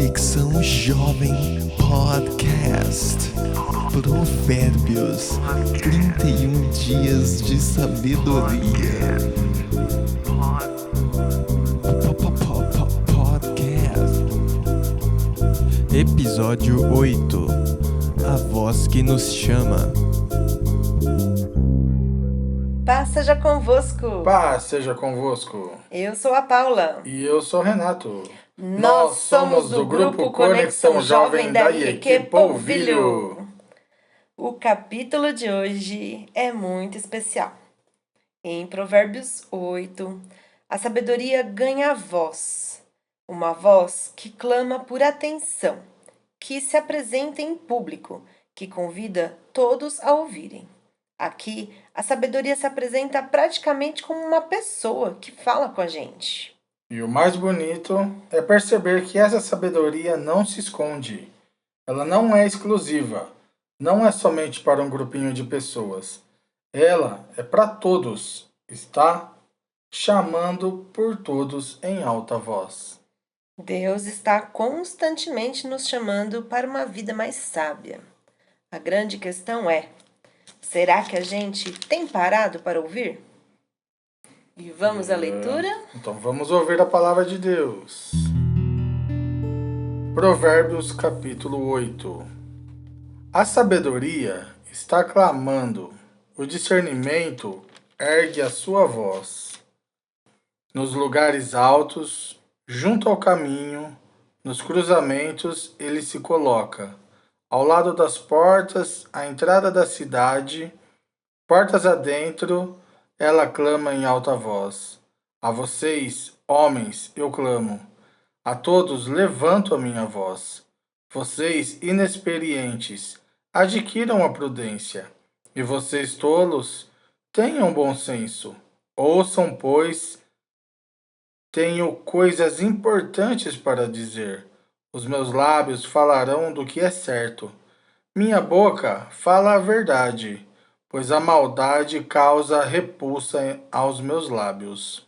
Conexão Jovem Podcast. Provérbios, 31 dias de sabedoria. Podcast. Episódio 8. A voz que nos chama. Paz seja convosco. Paz seja convosco. Eu sou a Paula. E eu sou o Renato. Nós somos do grupo Conexão Jovem da IEQ Polvilho. O capítulo de hoje é muito especial. Em Provérbios 8, a sabedoria ganha voz. Uma voz que clama por atenção, que se apresenta em público, que convida todos a ouvirem. Aqui, a sabedoria se apresenta praticamente como uma pessoa que fala com a gente. E o mais bonito é perceber que essa sabedoria não se esconde. Ela não é exclusiva. Não é somente para um grupinho de pessoas. Ela é para todos. Está chamando por todos em alta voz. Deus está constantemente nos chamando para uma vida mais sábia. A grande questão é: será que a gente tem parado para ouvir? E vamos à leitura? Então vamos ouvir a palavra de Deus. Provérbios capítulo 8. A sabedoria está clamando, o discernimento ergue a sua voz. Nos lugares altos, junto ao caminho, nos cruzamentos ele se coloca. Ao lado das portas, à entrada da cidade, portas adentro, ela clama em alta voz. A vocês, homens, eu clamo. A todos levanto a minha voz. Vocês, inexperientes, adquiram a prudência. E vocês, tolos, tenham bom senso. Ouçam, pois, tenho coisas importantes para dizer. Os meus lábios falarão do que é certo. Minha boca fala a verdade, pois a maldade causa repulsa aos meus lábios.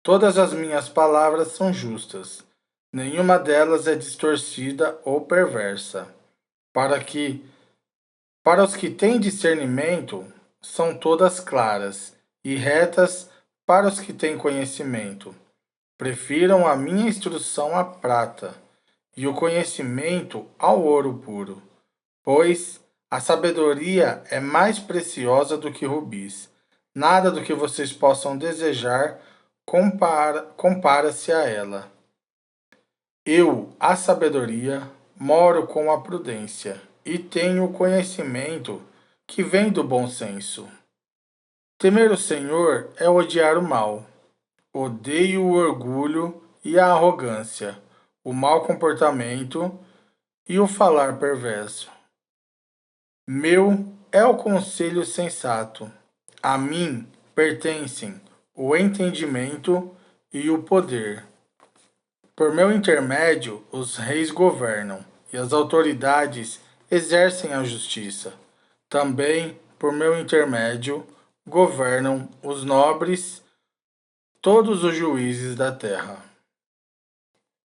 Todas as minhas palavras são justas, nenhuma delas é distorcida ou perversa. Para os que têm discernimento, são todas claras, e retas para os que têm conhecimento. Prefiram a minha instrução à prata, e o conhecimento ao ouro puro, pois a sabedoria é mais preciosa do que rubis. Nada do que vocês possam desejar compara-se a ela. Eu, a sabedoria, moro com a prudência, e tenho o conhecimento que vem do bom senso. Temer o Senhor é odiar o mal. Odeio o orgulho e a arrogância, o mau comportamento e o falar perverso. Meu é o conselho sensato. A mim pertencem o entendimento e o poder. Por meu intermédio, os reis governam e as autoridades exercem a justiça. Também, por meu intermédio, governam os nobres, todos os juízes da terra.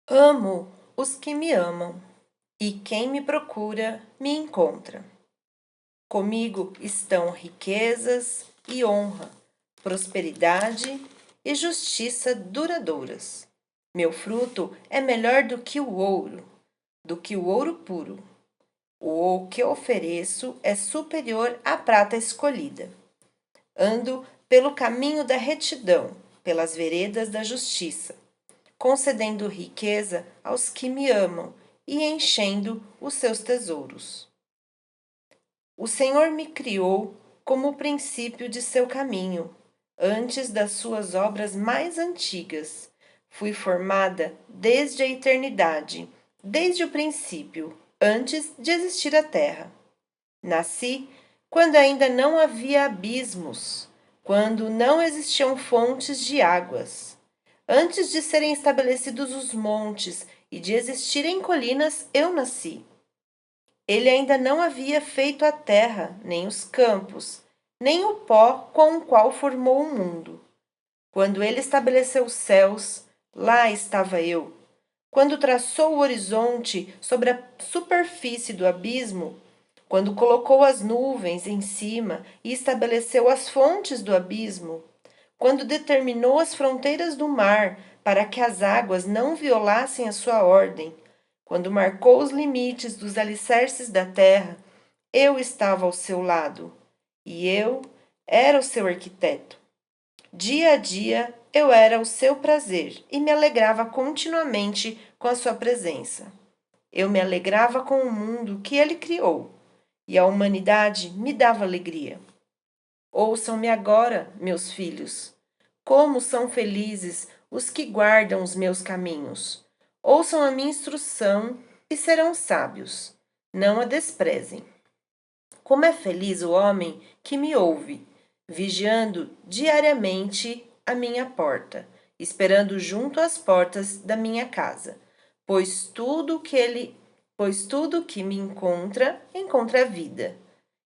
Amo os que me amam, e quem me procura me encontra. Comigo estão riquezas e honra, prosperidade e justiça duradouras. Meu fruto é melhor do que o ouro puro. O que ofereço é superior à prata escolhida. Ando pelo caminho da retidão, pelas veredas da justiça, concedendo riqueza aos que me amam e enchendo os seus tesouros. O Senhor me criou como o princípio de seu caminho, antes das suas obras mais antigas. Fui formada desde a eternidade, desde o princípio, antes de existir a terra. Nasci quando ainda não havia abismos, quando não existiam fontes de águas. Antes de serem estabelecidos os montes e de existirem colinas, eu nasci. Ele ainda não havia feito a terra, nem os campos, nem o pó com o qual formou o mundo. Quando ele estabeleceu os céus, lá estava eu. quando traçou o horizonte sobre a superfície do abismo, quando colocou as nuvens em cima e estabeleceu as fontes do abismo, quando determinou as fronteiras do mar para que as águas não violassem a sua ordem, quando marcou os limites dos alicerces da terra, eu estava ao seu lado e eu era o seu arquiteto. Dia a dia eu era o seu prazer e me alegrava continuamente com a sua presença. Eu me alegrava com o mundo que ele criou e a humanidade me dava alegria. Ouçam-me agora, meus filhos. Como são felizes os que guardam os meus caminhos. Ouçam a minha instrução e serão sábios. Não a desprezem. Como é feliz o homem que me ouve, vigiando diariamente a minha porta, esperando junto às portas da minha casa, pois tudo que me encontra, encontra vida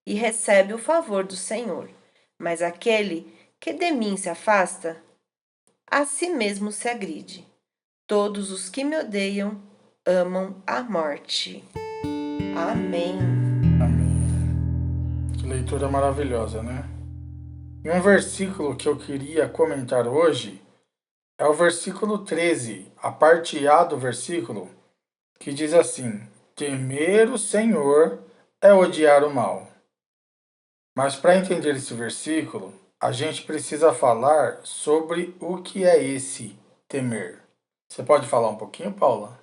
e recebe o favor do Senhor. Mas aquele que de mim se afasta, a si mesmo se agride. Todos os que me odeiam amam a morte. Amém. Amém. Que leitura maravilhosa, né? E um versículo que eu queria comentar hoje é o versículo 13, a parte A do versículo, que diz assim: temer o Senhor é odiar o mal. Mas para entender esse versículo, a gente precisa falar sobre o que é esse temer. Você pode falar um pouquinho, Paula?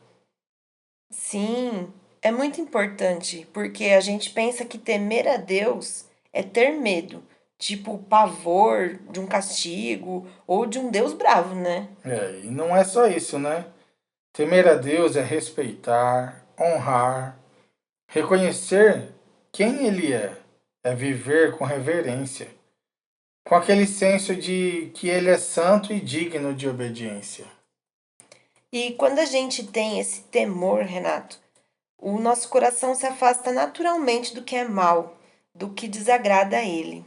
Sim, é muito importante, porque a gente pensa que temer a Deus é ter medo, tipo pavor de um castigo ou de um Deus bravo, né? E não é só isso, né? Temer a Deus é respeitar, honrar, reconhecer quem Ele é viver com reverência, com aquele senso de que Ele é santo e digno de obediência. E quando a gente tem esse temor, Renato, o nosso coração se afasta naturalmente do que é mal, do que desagrada a Ele.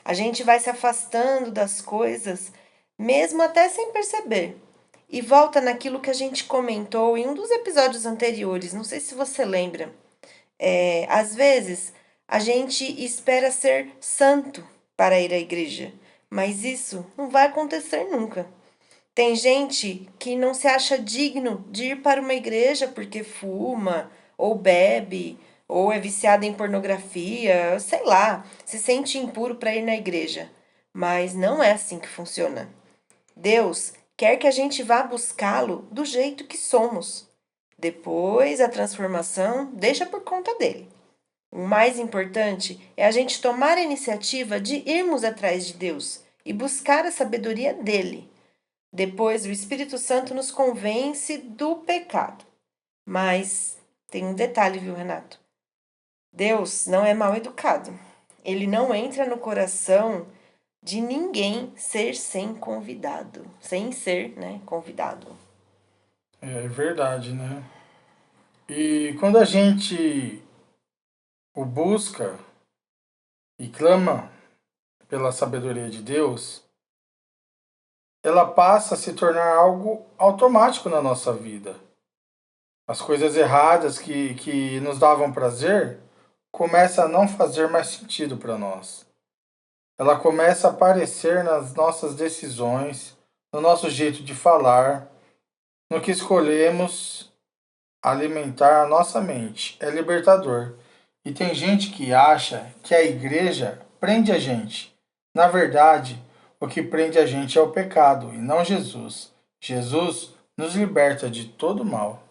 A gente vai se afastando das coisas, mesmo até sem perceber. E volta naquilo que a gente comentou em um dos episódios anteriores, não sei se você lembra. Às vezes, a gente espera ser santo para ir à igreja, mas isso não vai acontecer nunca. Tem gente que não se acha digno de ir para uma igreja porque fuma, ou bebe, ou é viciado em pornografia, sei lá, se sente impuro para ir na igreja. Mas não é assim que funciona. Deus quer que a gente vá buscá-lo do jeito que somos. Depois, a transformação deixa por conta dele. O mais importante é a gente tomar a iniciativa de irmos atrás de Deus e buscar a sabedoria dele. Depois, o Espírito Santo nos convence do pecado. Mas tem um detalhe, viu, Renato? Deus não é mal educado. Ele não entra no coração de ninguém sem ser, né, convidado. É verdade, né? E quando a gente o busca e clama pela sabedoria de Deus, ela passa a se tornar algo automático na nossa vida. As coisas erradas que nos davam prazer começam a não fazer mais sentido para nós. Ela começa a aparecer nas nossas decisões, no nosso jeito de falar, no que escolhemos alimentar a nossa mente. É libertador. E tem gente que acha que a igreja prende a gente. Na verdade, o que prende a gente é o pecado e não Jesus. Jesus nos liberta de todo mal.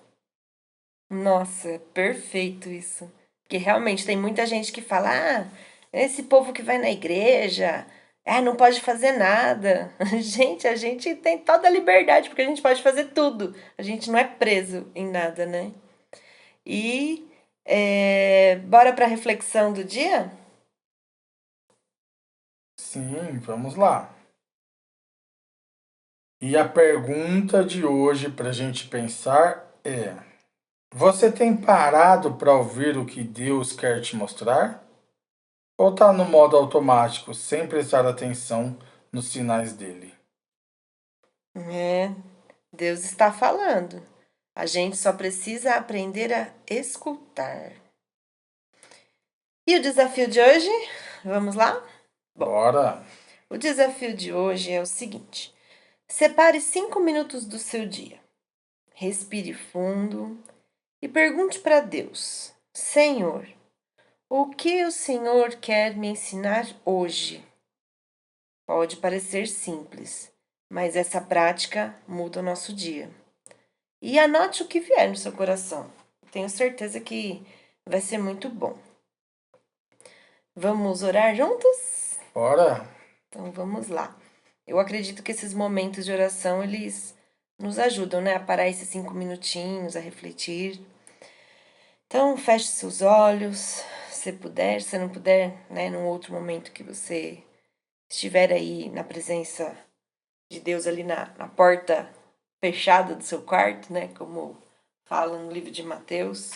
Nossa, perfeito isso. Porque realmente tem muita gente que fala: esse povo que vai na igreja, não pode fazer nada. Gente, a gente tem toda a liberdade, porque a gente pode fazer tudo. A gente não é preso em nada, né? E bora para a reflexão do dia? Sim, vamos lá. E a pergunta de hoje para a gente pensar é: você tem parado para ouvir o que Deus quer te mostrar? Ou está no modo automático, sem prestar atenção nos sinais dele? É, Deus está falando. A gente só precisa aprender a escutar. E o desafio de hoje? Vamos lá? Bom, Bora! o desafio de hoje é o seguinte: separe 5 minutos do seu dia. Respire fundo e pergunte para Deus: Senhor, o que o Senhor quer me ensinar hoje? Pode parecer simples, mas essa prática muda o nosso dia. E anote o que vier no seu coração. Tenho certeza que vai ser muito bom. Vamos orar juntos? Bora! Então vamos lá. Eu acredito que esses momentos de oração, eles nos ajudam, né? A parar esses 5 minutinhos, a refletir. Então feche seus olhos, se puder, se não puder, né? Num outro momento que você estiver aí na presença de Deus ali na porta fechada do seu quarto, né? Como fala no livro de Mateus.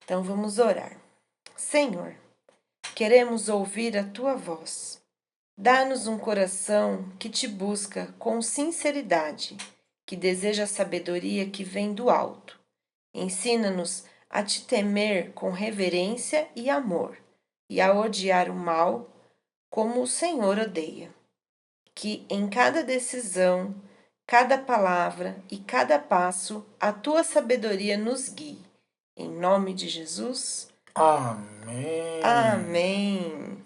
Então vamos orar. Senhor, queremos ouvir a tua voz. Dá-nos um coração que te busca com sinceridade, que deseja a sabedoria que vem do alto. Ensina-nos a te temer com reverência e amor, e a odiar o mal como o Senhor odeia. Que em cada decisão, cada palavra e cada passo, a tua sabedoria nos guie. Em nome de Jesus. Amém! Amém!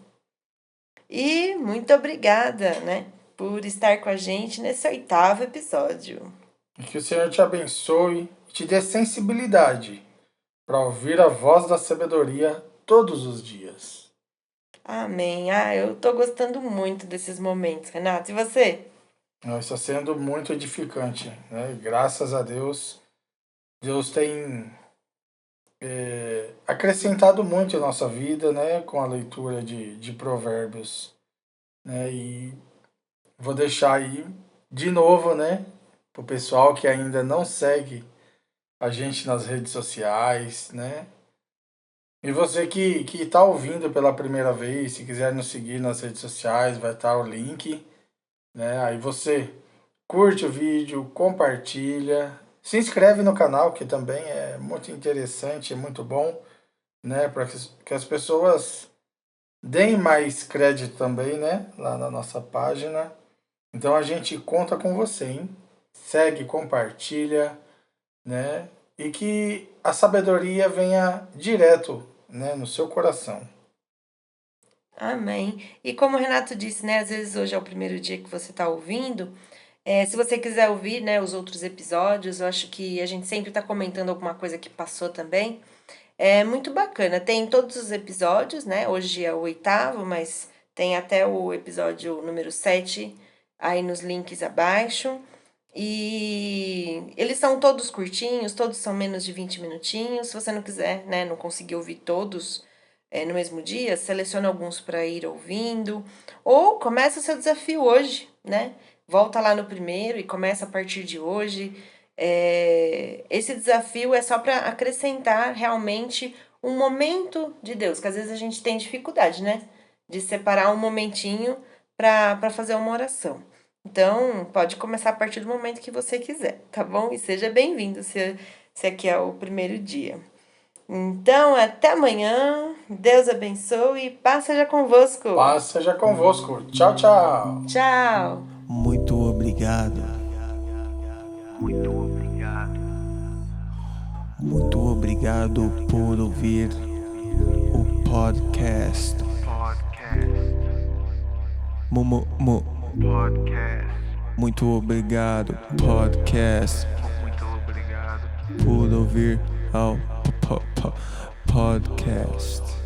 E muito obrigada, né, por estar com a gente nesse 8º episódio. E que o Senhor te abençoe e te dê sensibilidade para ouvir a voz da sabedoria todos os dias. Amém. Eu tô gostando muito desses momentos, Renato. E você? Está sendo muito edificante, né? Graças a Deus, Deus tem acrescentado muito em nossa vida, né? Com a leitura de Provérbios, né? E vou deixar aí de novo, né? Para o pessoal que ainda não segue a gente nas redes sociais, né? E você que está ouvindo pela primeira vez, se quiser nos seguir nas redes sociais, vai estar o link, né? Aí você curte o vídeo, compartilha, se inscreve no canal, que também é muito interessante, é muito bom, né? Para que as pessoas deem mais crédito também, né? Lá na nossa página. Então a gente conta com você, hein? Segue, compartilha, né? E que a sabedoria venha direto, né, no seu coração. Amém. E como o Renato disse, né, às vezes hoje é o primeiro dia que você está ouvindo. Se você quiser ouvir, né, os outros episódios, eu acho que a gente sempre está comentando alguma coisa que passou também. É muito bacana. Tem todos os episódios, né? Hoje é o 8º, mas tem até o episódio número 7 aí nos links abaixo. E eles são todos curtinhos, todos são menos de 20 minutinhos. Se você não quiser, né, não conseguir ouvir todos no mesmo dia, seleciona alguns para ir ouvindo. Ou começa o seu desafio hoje, né? Volta lá no primeiro e começa a partir de hoje. Esse desafio é só para acrescentar realmente um momento de Deus, que às vezes a gente tem dificuldade, né? De separar um momentinho para fazer uma oração. Então, pode começar a partir do momento que você quiser, tá bom? E seja bem-vindo se aqui é o primeiro dia. Então, até amanhã. Deus abençoe e paz seja convosco. Paz seja convosco. Tchau, tchau. Tchau. Muito obrigado. Muito obrigado. Muito obrigado por ouvir o podcast. Podcast. Muito obrigado, podcast, Muito obrigado. por ouvir ao podcast.